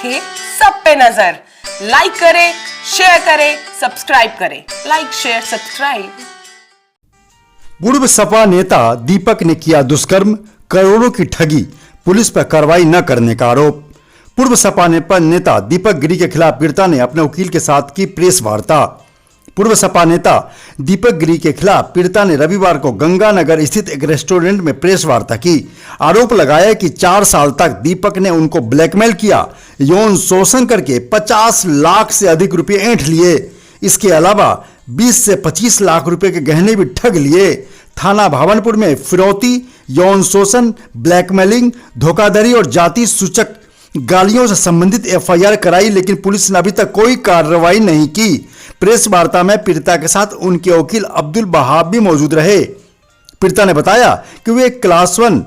रखे सब पे नजर। लाइक करें, शेयर करें, सब्सक्राइब करें। Like, share, subscribe. पूर्व सपा नेता दीपक ने किया दुष्कर्म, करोड़ों की ठगी, पुलिस पर कार्रवाई न करने का आरोप। पूर्व सपा नेता दीपक गिरी के खिलाफ पीड़िता ने अपने वकील के साथ की प्रेस वार्ता। पूर्व सपा नेता दीपक गिरी के खिलाफ पीड़िता ने रविवार को गंगानगर स्थित एक रेस्टोरेंट में प्रेस वार्ता की। आरोप लगाया कि 4 साल तक दीपक ने उनको ब्लैकमेल किया, यौन शोषण करके 50 लाख से अधिक रुपए ऐंठ लिए। इसके अलावा 20 से 25 लाख रुपए के गहने भी ठग लिए। थाना भावनपुर में फिरौती, यौन शोषण, ब्लैकमेलिंग, धोखाधड़ी और जाति सूचक गालियों से संबंधित एफआईआर कराई, लेकिन पुलिस ने अभी तक कोई कार्रवाई नहीं की। प्रेस वार्ता में पीड़िता के साथ उनके वकील अब्दुल बहाब भी मौजूद रहे। पीड़िता ने बताया कि वे एक क्लास 1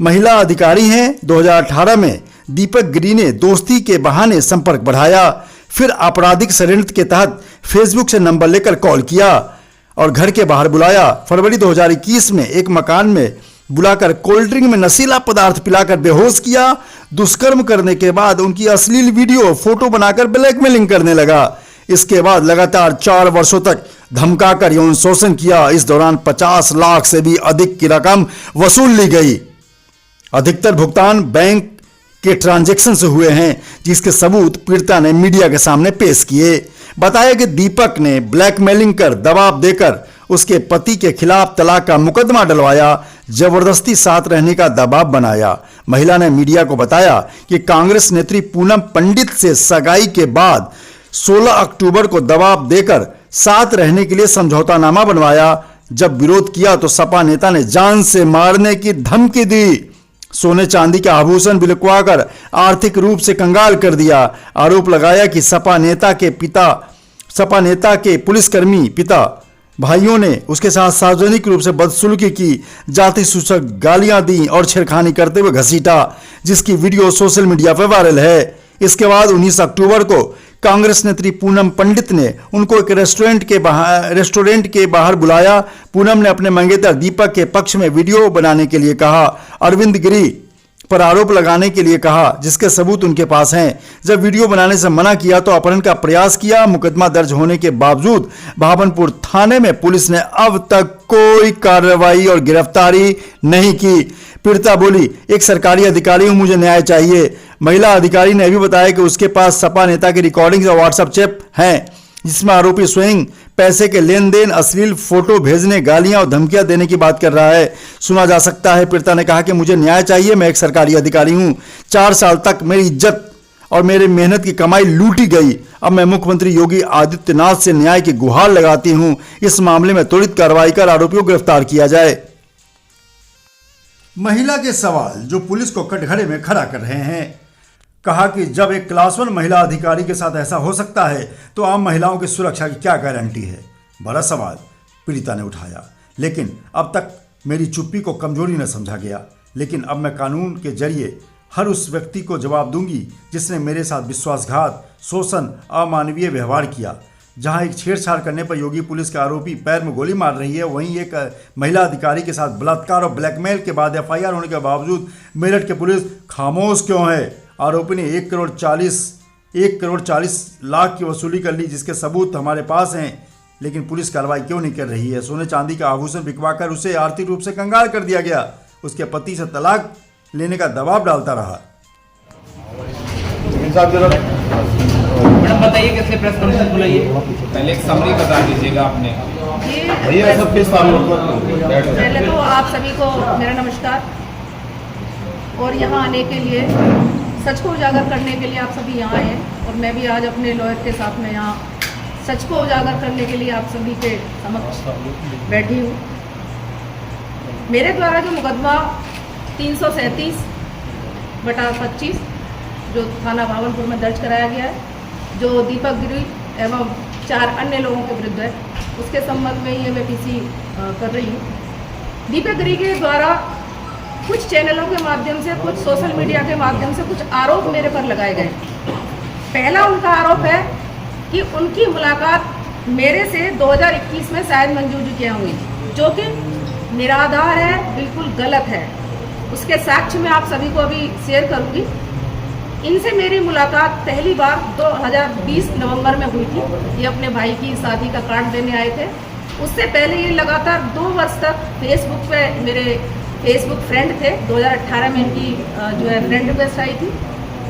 महिला अधिकारी हैं। 2018 में दीपक गिरी ने दोस्ती के बहाने संपर्क बढ़ाया, फिर आपराधिक षड्यंत्र के तहत फेसबुक से नंबर लेकर कॉल किया और घर के बाहर बुलाया। फरवरी 2021 में एक मकान में बुलाकर कोल्ड ड्रिंक में नशीला पदार्थ पिलाकर बेहोश किया। दुष्कर्म करने के बाद उनकी अश्लील वीडियो, फोटो बनाकर ब्लैकमेलिंग करने लगा। इसके बाद लगातार 4 वर्षों तक धमकाकर यौन शोषण किया। इस दौरान 50 लाख से भी अधिक की रकम वसूल ली गई। अधिकतर भुगतान बैंक के ट्रांजैक्शन से हुए हैं, जिसके सबूत पीड़िता ने मीडिया के सामने पेश किए। बताया कि दीपक ने ब्लैकमेलिंग कर दबाव देकर उसके पति के खिलाफ तलाक का मुकदमा डलवाया, जबरदस्ती साथ रहने का दबाव बनाया। महिला ने मीडिया को बताया कि कांग्रेस नेत्री पूनम पंडित से सगाई के बाद 16 अक्टूबर को दबाव देकर साथ रहने के लिए समझौतानामा बनवाया। जब विरोध किया तो सपा नेता ने जान से मारने की धमकी दी। सोने चांदी के आभूषण बिलकवाकर आर्थिक रूप से कंगाल कर दिया। आरोप लगाया कि सपा नेता के पुलिसकर्मी पिता भाइयों ने उसके साथ सार्वजनिक रूप से बदसलूकी की, जाति सूचक गालियां दी और छेड़खानी करते हुए घसीटा, जिसकी वीडियो सोशल मीडिया पर वायरल है। इसके बाद 19 अक्टूबर को कांग्रेस नेत्री पूनम पंडित ने उनको एक रेस्टोरेंट के बाहर बुलाया। पूनम ने अपने मंगेतर दीपक के पक्ष में वीडियो बनाने के लिए कहा, अरविंद गिरी पर आरोप लगाने के लिए कहा, जिसके सबूत उनके पास हैं। जब वीडियो बनाने से मना किया तो अपहरण का प्रयास किया। मुकदमा दर्ज होने के बावजूद भावनपुर थाने में पुलिस ने अब तक कोई कार्रवाई और गिरफ्तारी नहीं की। पीड़िता बोली, एक सरकारी अधिकारी हूं, मुझे न्याय चाहिए। महिला अधिकारी ने भी बताया कि उसके पास सपा नेता की रिकॉर्डिंग और व्हाट्सएप चैट हैं, जिसमें आरोपी स्वयं पैसे के लेन देन, अश्लील फोटो भेजने, गालियां और धमकियां देने की बात कर रहा है। सुना जा सकता है। पीड़िता ने कहा कि मुझे न्याय चाहिए, मैं एक सरकारी अधिकारी हूं। 4 साल तक मेरी इज्जत और मेरे मेहनत की कमाई लूटी गई। अब मैं मुख्यमंत्री योगी आदित्यनाथ से न्याय की गुहार लगाती हूं। इस मामले में त्वरित कार्रवाई कर आरोपियों को गिरफ्तार किया जाए। महिला के सवाल जो पुलिस को कटघरे में खड़ा कर रहे हैं। कहा कि जब एक क्लास 1 महिला अधिकारी के साथ ऐसा हो सकता है तो आम महिलाओं की सुरक्षा की क्या गारंटी है? बड़ा सवाल पीड़िता ने उठाया। लेकिन अब तक मेरी चुप्पी को कमजोरी न समझा गया, लेकिन अब मैं कानून के जरिए हर उस व्यक्ति को जवाब दूंगी जिसने मेरे साथ विश्वासघात, शोषण, अमानवीय व्यवहार किया। जहां एक छेड़छाड़ करने पर योगी पुलिस के आरोपी पैर में गोली मार रही है, वहीं एक महिला अधिकारी के साथ बलात्कार और ब्लैकमेल के बाद एफआईआर होने के बावजूद मेरठ की पुलिस खामोश क्यों है? आरोपी ने 1 करोड़ 40 लाख की वसूली कर ली, जिसके सबूत हमारे पास हैं, लेकिन पुलिस कार्रवाई क्यों नहीं कर रही है? सोने चांदी का आभूषण बिकवाकर उसे आर्थिक रूप से कंगाल कर दिया गया। उसके पति से तलाक लेने का दबाव डालता रहा। मैडम बताइए कैसे प्रेस कॉन्फ्रेंस बुलाइए, पहले एक समरी बता दीजिएगा आपने। भैया सब किस पहले तो आप सभी को मेरा नमस्कार। और यहाँ आने के लिए, सच को उजागर करने के लिए आप सभी यहाँ आए हैं, और मैं भी आज अपने लॉयर के साथ में यहाँ सच को उजागर करने के लिए आप सभी के समक्ष बैठी हूँ। मेरे द्वारा जो मुकदमा 337/25 जो थाना भावनपुर में दर्ज कराया गया है, जो दीपक गिरी एवं 4 अन्य लोगों के विरुद्ध है, उसके संबंध में ये मैं पीसी कर रही हूँ। दीपक गिरी के द्वारा कुछ चैनलों के माध्यम से, कुछ सोशल मीडिया के माध्यम से कुछ आरोप मेरे पर लगाए गए। पहला उनका आरोप है कि उनकी मुलाकात मेरे से 2021 में शायद मंजू जी के यहाँ हुई, जो कि निराधार है, बिल्कुल गलत है। उसके साक्ष्य मैं आप सभी को अभी शेयर करूंगी। इनसे मेरी मुलाकात पहली बार 2020 नवंबर में हुई थी। ये अपने भाई की शादी का कार्ड देने आए थे। उससे पहले ये लगातार 2 वर्ष तक फेसबुक पे मेरे फेसबुक फ्रेंड थे। 2018 में इनकी जो है फ्रेंड रिक्वेस्ट आई थी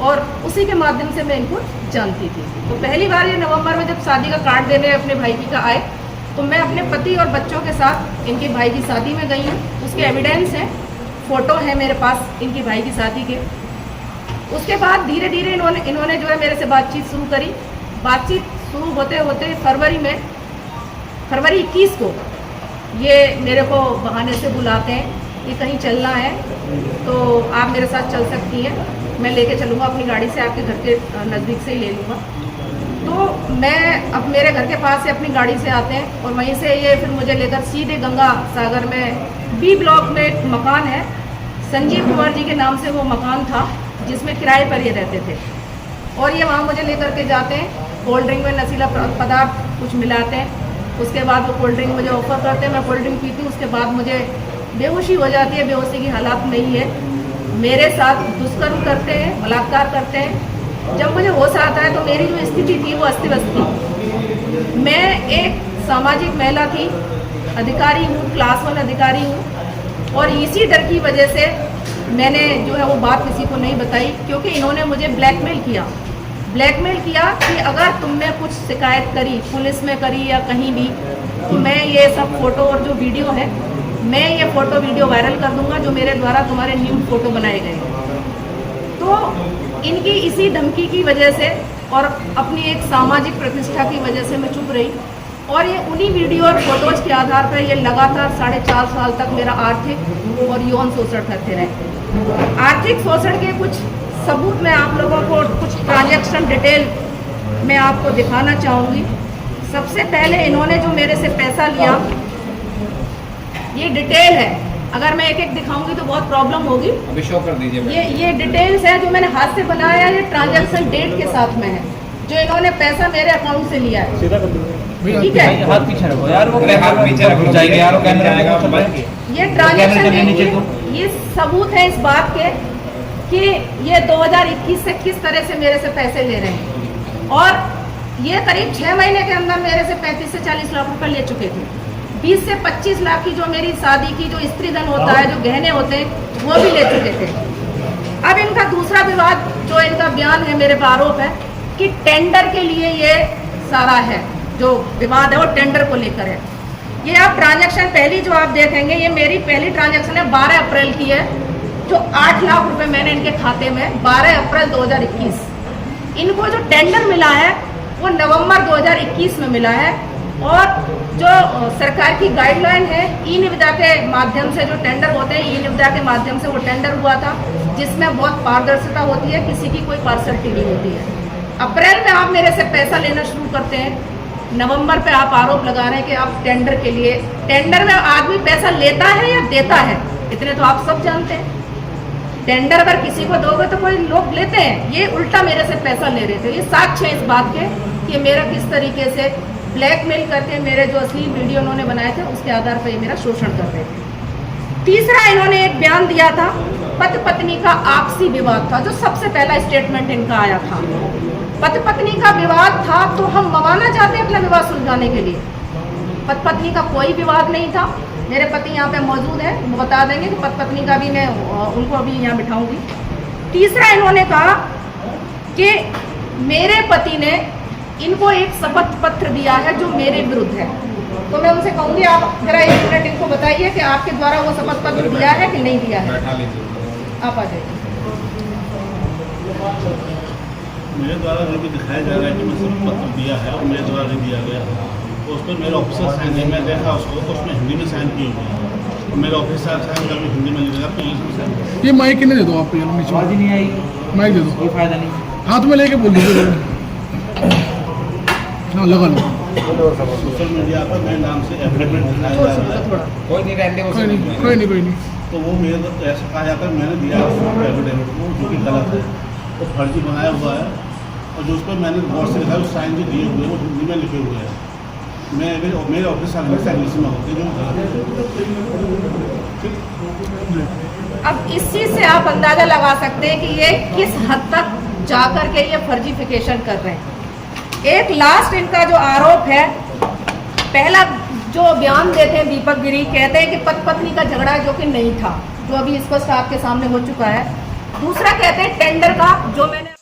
और उसी के माध्यम से मैं इनको जानती थी। तो पहली बार ये नवंबर में जब शादी का कार्ड देने अपने भाई की का आए तो मैं अपने पति और बच्चों के साथ इनके भाई की शादी में गई हूँ। उसके एविडेंस हैं, फ़ोटो है मेरे पास इनकी भाई की शादी के। उसके बाद धीरे धीरे इन्होंने जो है मेरे से बातचीत शुरू करी। बातचीत शुरू होते होते फरवरी 21 को ये मेरे को बहाने से बुलाते हैं कि कहीं चलना है तो आप मेरे साथ चल सकती हैं, मैं लेके चलूँगा अपनी गाड़ी से, आपके घर के नज़दीक से ही ले लूँगा। तो मैं अब मेरे घर के पास से अपनी गाड़ी से आते हैं और वहीं से ये फिर मुझे लेकर सीधे गंगा सागर में बी ब्लॉक में एक मकान है, संजीव कुमार जी के नाम से वो मकान था जिसमें किराए पर ये रहते थे। और ये वहाँ मुझे लेकर के जाते हैं, कोल्ड ड्रिंक में नशीला पदार्थ कुछ मिलाते हैं। उसके बाद वो कोल्ड ड्रिंक मुझे ऑफर करते हैं, मैं कोल्ड ड्रिंक पीती हूँ। उसके बाद मुझे बेहोशी हो जाती है, बेहोशी की हालात नहीं है। मेरे साथ दुष्कर्म करते हैं, बलात्कार करते हैं। जब मुझे होश आता है तो मेरी जो स्थिति थी वो अस्त व्यस्त थी। मैं एक सामाजिक महिला थी, अधिकारी हूँ, क्लास 1 अधिकारी हूँ और इसी डर की वजह से मैंने जो है वो बात किसी को नहीं बताई, क्योंकि इन्होंने मुझे ब्लैकमेल किया कि अगर तुमने कुछ शिकायत करी, पुलिस में करी या कहीं भी, तो मैं ये सब फ़ोटो और जो वीडियो है, मैं ये फ़ोटो वीडियो वायरल कर दूंगा जो मेरे द्वारा तुम्हारे न्यूड फ़ोटो बनाए गए। तो इनकी इसी धमकी की वजह से और अपनी एक सामाजिक प्रतिष्ठा की वजह से मैं चुप रही और ये उन्हीं वीडियो और फोटोज़ के आधार पर ये लगातार 4.5 साल तक मेरा आर्थिक और यौन शोषण करते रहे। आर्थिक शोषण के कुछ सबूत मैं आप लोगों को, कुछ ट्रांजैक्शन डिटेल मैं आपको दिखाना चाहूँगी। सबसे पहले इन्होंने जो मेरे से पैसा लिया, ये डिटेल है, अगर मैं एक एक दिखाऊंगी तो बहुत प्रॉब्लम होगी। अभी शो कर दीजिए। ये डिटेल्स है जो मैंने हाथ से बनाया है, ये ट्रांजैक्शन डेट के साथ में है जो इन्होंने पैसा मेरे अकाउंट से लिया है। ठीक है, हाथ पीछे रखो यार, वो हाथ पीछे रखो जाएगा यार, वो कैमरा ये ट्रांजैक्शन, ये सबूत है इस बात के कि ये 2021 से किस तरह से मेरे से पैसे ले रहे हैं और ये करीब 6 महीने के अंदर मेरे से 35 से 40 लाख रुपए ले चुके थे। 20 से 25 लाख की जो मेरी शादी की जो स्त्री धन होता है, जो गहने होते हैं, वो भी ले चुके थे। अब इनका दूसरा विवाद जो इनका बयान है, मेरे पर आरोप है कि टेंडर के लिए ये सारा है, जो विवाद है वो टेंडर को लेकर है। ये आप ट्रांजैक्शन पहली जो आप देखेंगे, ये मेरी पहली ट्रांजैक्शन है 12 अप्रैल की है, जो 8 लाख रुपए मैंने इनके खाते में 12 अप्रैल 2021। इनको जो टेंडर मिला है वो नवंबर 2021 में मिला है और जो सरकार की गाइडलाइन है, ई निविदा के माध्यम से जो टेंडर होते हैं, ई निविदा के माध्यम से वो टेंडर हुआ था जिसमें बहुत पारदर्शिता होती है, किसी की कोई पार्शलिटी नहीं होती है। अप्रैल में आप मेरे से पैसा लेना शुरू करते हैं, नवंबर पे आप आरोप लगा रहे हैं कि आप टेंडर के लिए, टेंडर में आदमी पैसा लेता है या देता है, इतने तो आप सब जानते हैं। टेंडर अगर किसी को दोगे तो कोई लोग लेते हैं, ये उल्टा मेरे से पैसा ले रहे थे। ये साक्ष्य है इस बात के कि मेरा किस तरीके से ब्लैकमेल करके मेरे जो असली वीडियो उन्होंने बनाए थे उसके आधार पर ये मेरा शोषण कर रहे थे। तीसरा, इन्होंने एक बयान दिया था, पति पत्नी का आपसी विवाद था, जो सबसे पहला स्टेटमेंट इनका आया था। पति पत्नी का विवाद था तो हम मवाना चाहते हैं अपना विवाद सुलझाने के लिए। पति पत्नी का कोई विवाद नहीं था। मेरे पति यहाँ पे मौजूद हैं, वो बता देंगे कि पति पत्नी का भी मैं उनको अभी यहाँ बिठाऊंगी। तीसरा, इन्होंने कहा कि मेरे पति ने इनको एक शपथ पत्र दिया है जो मेरे विरुद्ध है। तो मैं उनसे कहूँगी आप जरा 1 मिनट इनको बताइए कि आपके द्वारा वो शपथ पत्र दिया है कि नहीं दिया है। आप आ जाइए। मेरे द्वारा जो भी दिखाया जा रहा है कि मैं शपथ पत्र दिया है और मेरे द्वारा नहीं दिया गया, तो उस पर मेरा ऑफिसर साइन है, मैं देखा उसको तो उसमें हिंदी में साइन किए हुए हैं। मेरा ऑफिसर साइन कर हिंदी में लिखा तो इंग्लिश में साइन। ये माइक नहीं दे दो आप, आवाज ही नहीं आएगी, माइक दे दो, कोई फायदा नहीं। हाथ में लेके बोल दीजिए। हाँ, लगा लो। सोशल मीडिया पर मेरे नाम से एफिडेविट दिखाया जा रहा है, कोई नहीं रहने वो कोई नहीं। तो वो मेरे को ऐसा कहा जाता है मैंने दिया एफिडेविट को, जो कि गलत है, वो फर्जी बनाया हुआ है। और जो उस पर मैंने गौर से लिखा है, उस साइन जो दिए हुए हैं वो हिंदी में लिखे हुए हैं। मेरे ऑफिस हमेशा इंग्लिश में होते हैं, जो अब इस चीज़ से आप अंदाज़ा लगा सकते हैं कि ये किस हद तक जाकर के ये फर्जीफिकेशन कर रहे हैं। एक लास्ट इनका जो आरोप है, पहला जो बयान देते हैं दीपक गिरी, कहते हैं कि पति पत्नी का झगड़ा जो कि नहीं था, जो अभी स्पष्ट आपके सामने हो चुका है। दूसरा कहते हैं टेंडर का, जो मैंने